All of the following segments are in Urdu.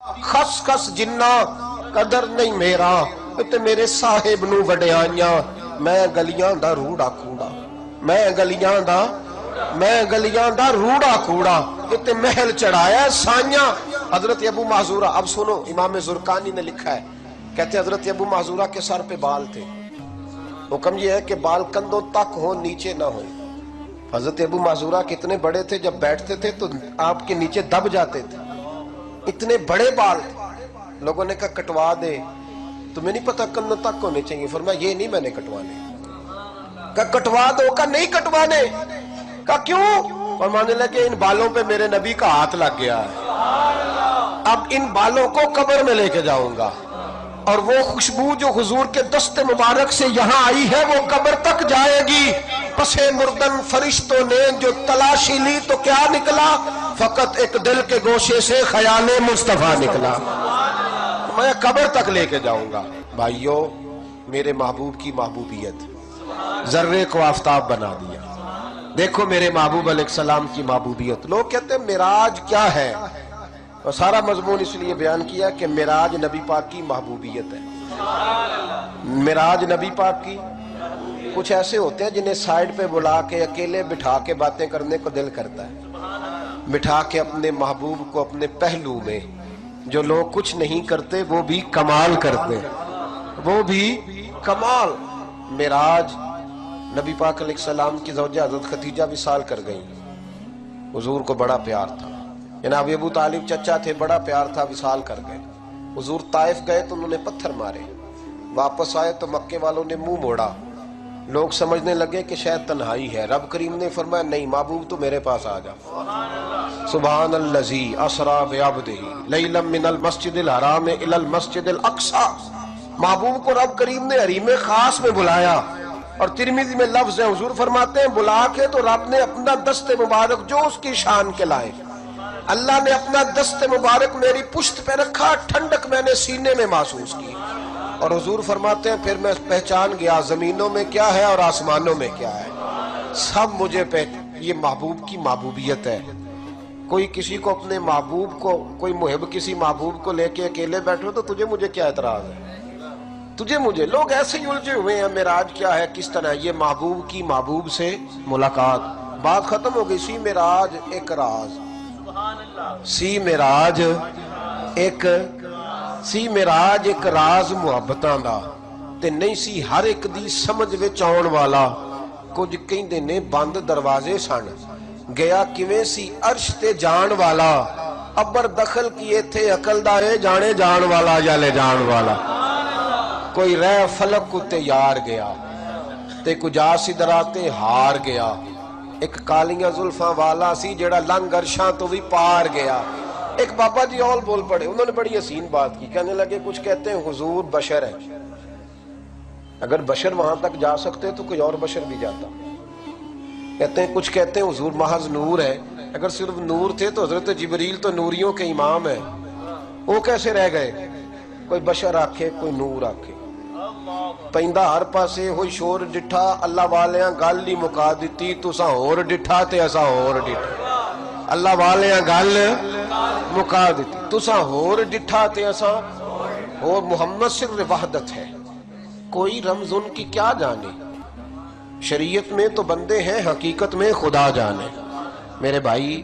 خس خس جنہ قدر نہیں میرا تے میرے صاحب نو وڈیاں میں گلیاں دا روڑا کوڑا میں گلیاں دا روڑا کوڑا تے محل چڑھایا سائیاں. حضرت ابو معذورہ، اب سنو امام زرقانی نے لکھا ہے، کہتے ہیں حضرت ابو معذورہ کے سر پہ بال تھے. حکم یہ ہے کہ بال کندھوں تک ہو، نیچے نہ ہو. حضرت ابو معذورہ کتنے بڑے تھے، جب بیٹھتے تھے تو آپ کے نیچے دب جاتے تھے، اتنے بڑے بال تھے. لوگوں نے کہا کٹوا دے، تمہیں نہیں پتا کندھوں تک ہونے چاہیے. فرمایا یہ نہیں میں نے کٹوانے. کہا کٹوا دو. کہا نہیں کٹوانے. کہا کیوں؟ فرمانے لگے ان بالوں پہ میرے نبی کا ہاتھ لگ گیا ہے، اب ان بالوں کو قبر میں لے کے جاؤں گا، اور وہ خوشبو جو حضور کے دست مبارک سے یہاں آئی ہے وہ قبر تک جائے گی. پسے مردن فرشتوں نے جو تلاشی لی تو کیا نکلا؟ فقط ایک دل کے گوشے سے خیال مصطفیٰ نکلا. میں قبر تک لے کے جاؤں گا. بھائیو، میرے محبوب کی محبوبیت ذرے کو آفتاب بنا دیا. دیکھو میرے محبوب علیہ السلام کی محبوبیت. لوگ کہتے ہیں معراج کیا ہے، اور سارا مضمون اس لیے بیان کیا کہ معراج نبی پاک کی محبوبیت ہے. معراج نبی پاک کی. کچھ ایسے ہوتے ہیں جنہیں سائیڈ پہ بلا کے اکیلے بٹھا کے باتیں کرنے کو دل کرتا ہے، بٹھا کے اپنے محبوب کو اپنے پہلو میں. جو لوگ کچھ نہیں کرتے وہ بھی کمال کرتے، وہ بھی کمال. معراج نبی پاک علیہ السلام کی زوجہ حضرت خدیجہ وصال کر گئی. حضور کو بڑا پیار تھا، جناب ابو طالب چچا تھے، بڑا پیار تھا، وصال کر گئے. حضور طائف گئے تو انہوں نے پتھر مارے، واپس آئے تو مکے والوں نے منہ موڑا. لوگ سمجھنے لگے کہ شاید تنہائی ہے. رب کریم نے فرمایا نہیں محبوب تو میرے پاس آ جا. سبحان الذی اسری بعبدہ لیلا من المسجد الحرام الی المسجد الاقصی. محبوب کو رب کریم نے حریم خاص میں بلایا. اور ترمذی میں لفظ ہے، حضور فرماتے ہیں بلا کے تو رب نے اپنا دست مبارک جو اس کی شان کے لائے، اللہ نے اپنا دست مبارک میری پشت پہ رکھا، ٹھنڈک میں نے سینے میں محسوس کی. اور حضور فرماتے ہیں پھر میں پہچان گیا زمینوں میں کیا ہے اور آسمانوں میں کیا ہے، سب مجھے یہ محبوب کی محبوبیت ہے. کوئی کسی کو اپنے محبوب کو، کوئی محب کسی محبوب کو لے کے اکیلے بیٹھو تو تجھے مجھے کیا اعتراض ہے؟ تجھے مجھے. لوگ ایسے ہی الجھے ہوئے ہیں معراج کیا ہے، کس طرح. یہ محبوب کی محبوب سے ملاقات، بات ختم ہو گئی. سی معراج ایک راز، سی معراج ایک راز محبتاں دا تے نہیں سی ہر ایک دی سمجھ وچ آਉਣ والا. کچھ کہندے نے بند دروازے سن، گیا کیویں سی عرش تے جان والا. ابر دخل کیے تھے عقل دا اے جانے جان والا یا لے جان والا. کوئی رہ فلک کو تے یار گیا تے کجا سدرا تے ہار گیا. ایک کالیاں زلفاں والا سی جڑا لنگ عرشاں تو بھی پار گیا. ایک بابا جی اول بول پڑے، انہوں نے بڑی حسین بات کی. کہنے لگے کچھ کہتے ہیں حضور بشر ہے، اگر بشر وہاں تک جا سکتے تو کوئی اور بشر بھی جاتا. کہتے ہیں کچھ کہتے ہیں حضور محض نور ہے، اگر صرف نور تھے تو حضرت جبریل تو نوریوں کے امام ہیں، وہ کیسے رہ گئے؟ کوئی بشر آکھے کوئی نور آکھے. پیندا ہر پاسے ہوئی شور ڈٹھا، اللہ والیاں گل ہی مکا دیتی، تساں ہور ڈٹھا تے اساں ہور ڈٹھا. اللہ والیاں گل مکا دیتی، تساں ہور ڈٹھا تے اساں ہور. محمد سر وحدت ہے، کوئی رمز ان کی کیا جانے. شریعت میں تو بندے ہیں، حقیقت میں خدا جانے. میرے بھائی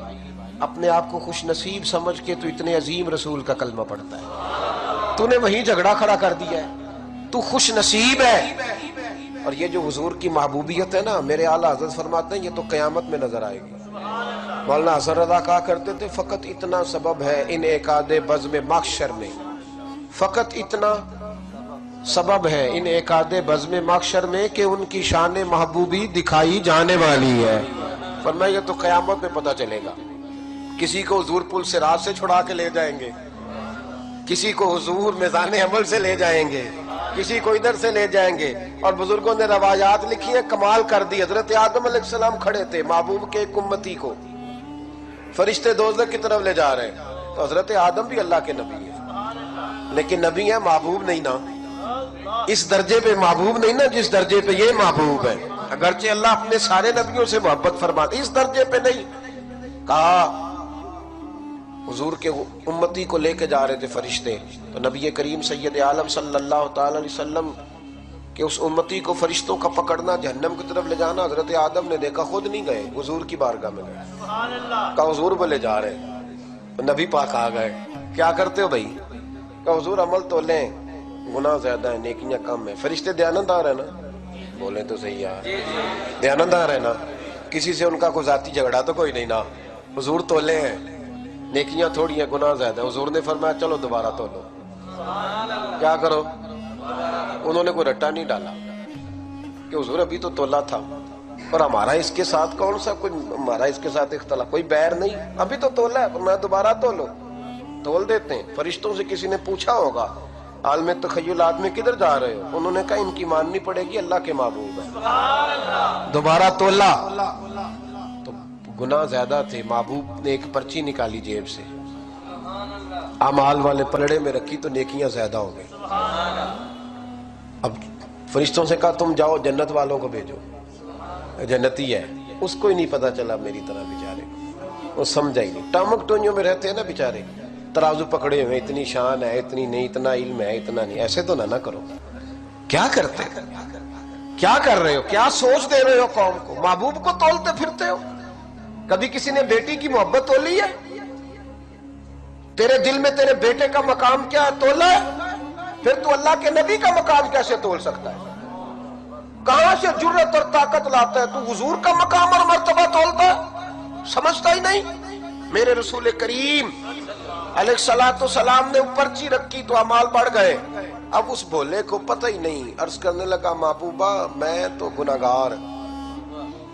اپنے آپ کو خوش نصیب سمجھ کے تو اتنے عظیم رسول کا کلمہ پڑھتا ہے، تو نے وہیں جھگڑا کھڑا کر دیا ہے. تو خوش نصیب ہے. اور یہ جو حضور کی محبوبیت ہے نا، میرے اعلیٰ حضرت فرماتے ہیں یہ تو قیامت میں نظر آئے گی. مولانا حسن رضا کہا کرتے تھے فقط اتنا سبب ہے ان ایکاد بزم محشر میں، فقط اتنا سبب ہے ان ایکاد بزم محشر میں کہ ان کی شان محبوبی دکھائی جانے والی ہے. فرمایا یہ تو قیامت میں پتہ چلے گا. کسی کو حضور پل صراط سے چھڑا کے لے جائیں گے، کسی کو حضور میزان عمل سے لے جائیں گے، کسی کو ادھر سے لے جائیں گے. اور بزرگوں نے روایات لکھی ہے، کمال کر دی. حضرت آدم علیہ السلام کھڑے تھے، محبوب کے ایک امتی کو فرشتے دوزخ کی طرف لے جا رہے ہیں. تو حضرت آدم بھی اللہ کے نبی ہیں، لیکن نبی ہیں محبوب نہیں نا. اس درجے پہ محبوب نہیں نا جس درجے پہ یہ محبوب ہے. اگرچہ اللہ اپنے سارے نبیوں سے محبت فرماتے، اس درجے پہ نہیں. کہا حضور کے امتی کو لے کے جا رہے تھے فرشتے، تو نبی کریم سید عالم صلی اللہ تعالی علیہ وسلم کہ اس امتی کو فرشتوں کا پکڑنا جہنم کی طرف لے جانا، حضرت آدم نے دیکھا، خود نہیں گئے، حضور کی بارگاہ میں گئے، کہا حضور وہ لے جا رہے ہیں۔ نبی پاک آ گئے، کیا کرتے ہو بھائی؟ کہا حضور عمل تو لیں، گناہ زیادہ ہے، نیکیاں کم ہیں۔ فرشتے دیانتدار ہیں نا، بولیں تو صحیح یار، دیانتدار ہے نا، کسی سے ان کا کوئی ذاتی جھگڑا تو کوئی نہیں نا، حضور تولے ہیں، نیکیاں تھوڑی ہیں، گناہ زیادہ ہے۔ حضور نے فرمایا چلو دوبارہ تولو، کیا کرو؟ انہوں نے کوئی رٹا نہیں ڈالا کہ حضور ابھی تو تولا تھا، اور ہمارا اس کے ساتھ کون سا کوئی، ہمارا اس کے ساتھ اختلاف، کوئی بیر نہیں، ابھی تو تولا ہے، میں دوبارہ تولو، تول دیتے ہیں۔ فرشتوں سے کسی نے پوچھا ہوگا عالم تخیلات میں کدھر جا رہے ہو؟ انہوں نے کہا ان کی ماننی پڑے گی، اللہ کے محبوب ہے، دوبارہ تولا تو گناہ زیادہ تھے، محبوب نے ایک پرچی نکالی جیب سے، اعمال والے پلڑے میں رکھی تو نیکیاں زیادہ ہو گئی۔ اب فرشتوں سے کہا تم جاؤ جنت والوں کو بھیجو، جنتی ہے، اس کو ہی نہیں پتا چلا میری طرح بیچارے کو، وہ سمجھا ہی نہیں، ٹامک ٹونیوں میں رہتے ہیں نا بیچارے، ترازو پکڑے ہوئے، اتنی شان ہے، اتنی نہیں، اتنا علم ہے، اتنا نہیں، ایسے تو نہ کرو۔ کیا کرتے، کیا کر رہے ہو، کیا سوچ دے رہے ہو قوم کو؟ محبوب کو تولتے پھرتے ہو؟ کبھی کسی نے بیٹی کی محبت تولی ہے؟ تیرے دل میں تیرے بیٹے کا مقام کیا ہے، تولا ہے؟ پھر تو اللہ کے نبی کا مقام کیسے تول سکتا ہے؟ کہاں سے جرت اور طاقت لاتا ہے؟ تو حضور کا مقام اور مرتبہ تولتا ہے، سمجھتا ہی نہیں۔ میرے رسول کریم علیہ السلام نے پرچی رکھی تو اعمال بڑھ گئے۔ اب اس بھولے کو پتہ ہی نہیں، عرض کرنے لگا محبوبہ میں تو گناہگار،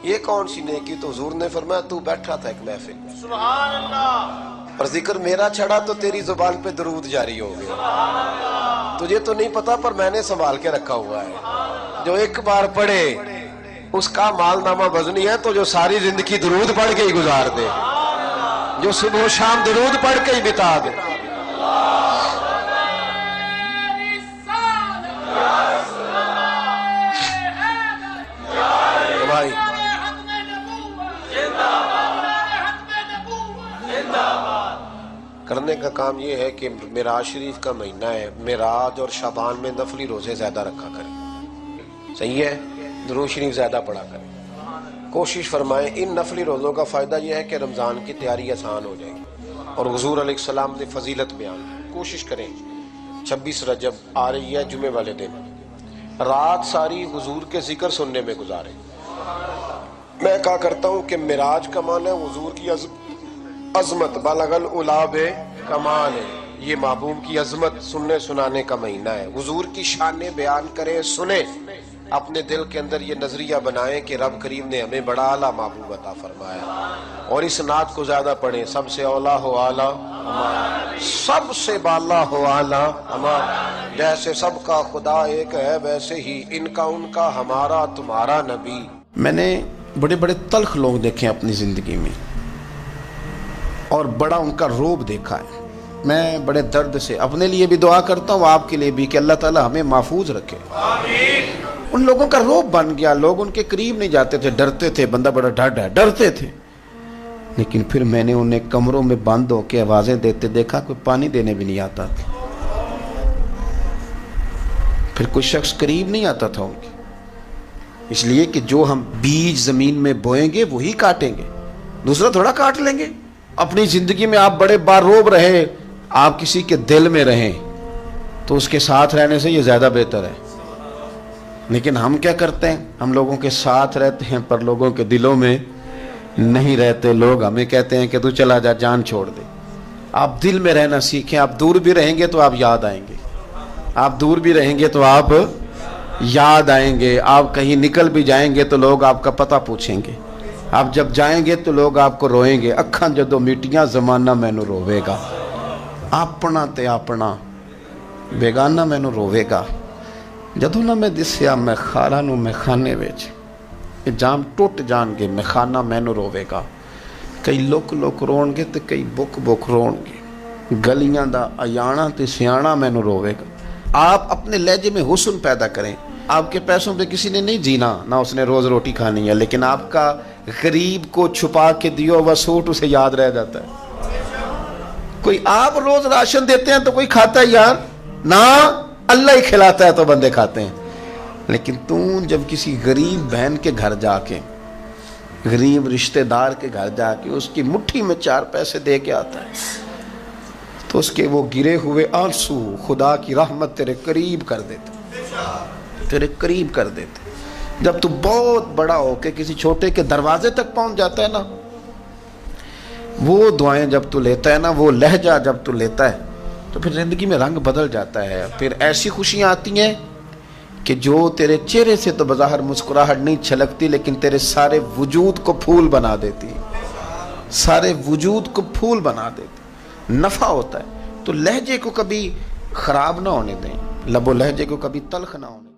یہ کون سی نیکی؟ تو حضور نے فرمایا تو بیٹھا تھا ایک محفل میں، سبحان اللہ، اور ذکر میرا چھڑا تو تیری زبان پہ درود جاری ہو گیا، تجھے تو نہیں پتا پر میں نے سنبھال کے رکھا ہوا ہے، جو ایک بار پڑھے اس کا مال نامہ وزنی ہے، تو جو ساری زندگی درود پڑھ کے ہی گزار دے، جو صبح و شام درود پڑھ کے ہی بتا دے۔ بھائی کرنے کا کام یہ ہے کہ معراج شریف کا مہینہ ہے، معراج اور شعبان میں نفلی روزے زیادہ رکھا کریں، صحیح ہے، درود شریف زیادہ پڑھا کریں، کوشش فرمائیں۔ ان نفلی روزوں کا فائدہ یہ ہے کہ رمضان کی تیاری آسان ہو جائے گی، اور حضور علیہ السلام نے فضیلت بیان کی۔ کوشش کریں 26 رجب آ رہی ہے جمعے والے دن، رات ساری حضور کے ذکر سننے میں گزاریں۔ میں کہا کرتا ہوں کہ معراج کا معنی ہے حضور کی عظمت، بلغ العلا کمال ہے، یہ محبوب کی عظمت سننے سنانے کا مہینہ ہے، حضور کی شانیں بیان کریں، سنیں، اپنے دل کے اندر یہ نظریہ بنائیں کہ رب کریم نے ہمیں بڑا اعلیٰ محبوب عطا فرمایا، اور اس نعت کو زیادہ پڑھیں، سب سے اولا ہو اعلیٰ ہمارا، سب سے بالا ہو اعلیٰ ہمارا، جیسے سب کا خدا ایک ہے ویسے ہی ان کا ہمارا تمہارا نبی۔ میں نے بڑے بڑے تلخ لوگ دیکھے ہیں اپنی زندگی میں، اور بڑا ان کا روب دیکھا ہے۔ میں بڑے درد سے اپنے لیے بھی دعا کرتا ہوں، آپ کے لیے بھی، کہ اللہ تعالی ہمیں محفوظ رکھے۔ آمین۔ ان لوگوں کا روب بن گیا، لوگ ان کے قریب نہیں جاتے تھے، ڈرتے تھے، بندہ بڑا ڈھڈ ہے، ڈرتے تھے، لیکن پھر میں نے انہیں کمروں میں بند ہو کے آوازیں دیتے دیکھا، کوئی پانی دینے بھی نہیں آتا تھا، پھر کوئی شخص قریب نہیں آتا تھا ان کے، اس لیے کہ جو ہم بیج زمین میں بوئیں گے وہی کاٹیں گے، دوسرا تھوڑا کاٹ لیں گے۔ اپنی زندگی میں آپ بڑے باروب رہے، آپ کسی کے دل میں رہیں تو اس کے ساتھ رہنے سے یہ زیادہ بہتر ہے، لیکن ہم کیا کرتے ہیں، ہم لوگوں کے ساتھ رہتے ہیں پر لوگوں کے دلوں میں نہیں رہتے، لوگ ہمیں کہتے ہیں کہ تو چلا جا، جان چھوڑ دے۔ آپ دل میں رہنا سیکھیں، آپ دور بھی رہیں گے تو آپ یاد آئیں گے، آپ دور بھی رہیں گے تو آپ یاد آئیں گے، آپ کہیں نکل بھی جائیں گے تو لوگ آپ کا پتہ پوچھیں گے، آپ جب جائیں گے تو لوگ آپ کو روئیں گے، اکھاں جدو میٹیاں زمانہ مینوں روے گا، اپنا تے اپنا بیگانہ مینوں روے گا، جدو نہ میں دسیا میں خارا نو میں خانے ویچ جام ٹوٹ جان گے، میں خانہ مینوں روے گا، کئی لک لک رون گے تے کئی بک بک رون گے، گلیاں دا ایانا تے سیانا مینوں روے گا۔ آپ اپنے لہجے میں حسن پیدا کریں، آپ کے پیسوں پہ کسی نے نہیں جینا، نہ اس نے روز روٹی کھانی ہے، لیکن آپ کا غریب کو چھپا کے دیو ہوا سوٹ اسے یاد رہ جاتا ہے، کوئی آپ روز راشن دیتے ہیں تو کوئی کھاتا ہے یار نا, اللہ ہی کھلاتا ہے تو بندے کھاتے ہیں. لیکن تم جب کسی غریب بہن کے گھر جا کے, غریب رشتہ دار کے گھر جا کے اس کی مٹھی میں 4 پیسے دے کے آتا ہے تو اس کے وہ گرے ہوئے آنسو خدا کی رحمت تیرے قریب کر دیتے, تیرے قریب کر دیتے. جب تو بہت بڑا ہو کے کسی چھوٹے کے دروازے تک پہنچ جاتا ہے نا, وہ دعائیں جب تو لیتا ہے نا, وہ لہجہ جب تو لیتا ہے تو پھر زندگی میں رنگ بدل جاتا ہے. پھر ایسی خوشیاں آتی ہیں کہ جو تیرے چہرے سے تو بظاہر مسکراہٹ نہیں چھلکتی لیکن تیرے سارے وجود کو پھول بنا دیتی, سارے وجود کو پھول بنا دیتی. نفع ہوتا ہے. تو لہجے کو کبھی خراب نہ ہونے دیں, لب و لہجے کو کبھی تلخ نہ ہونے دیں.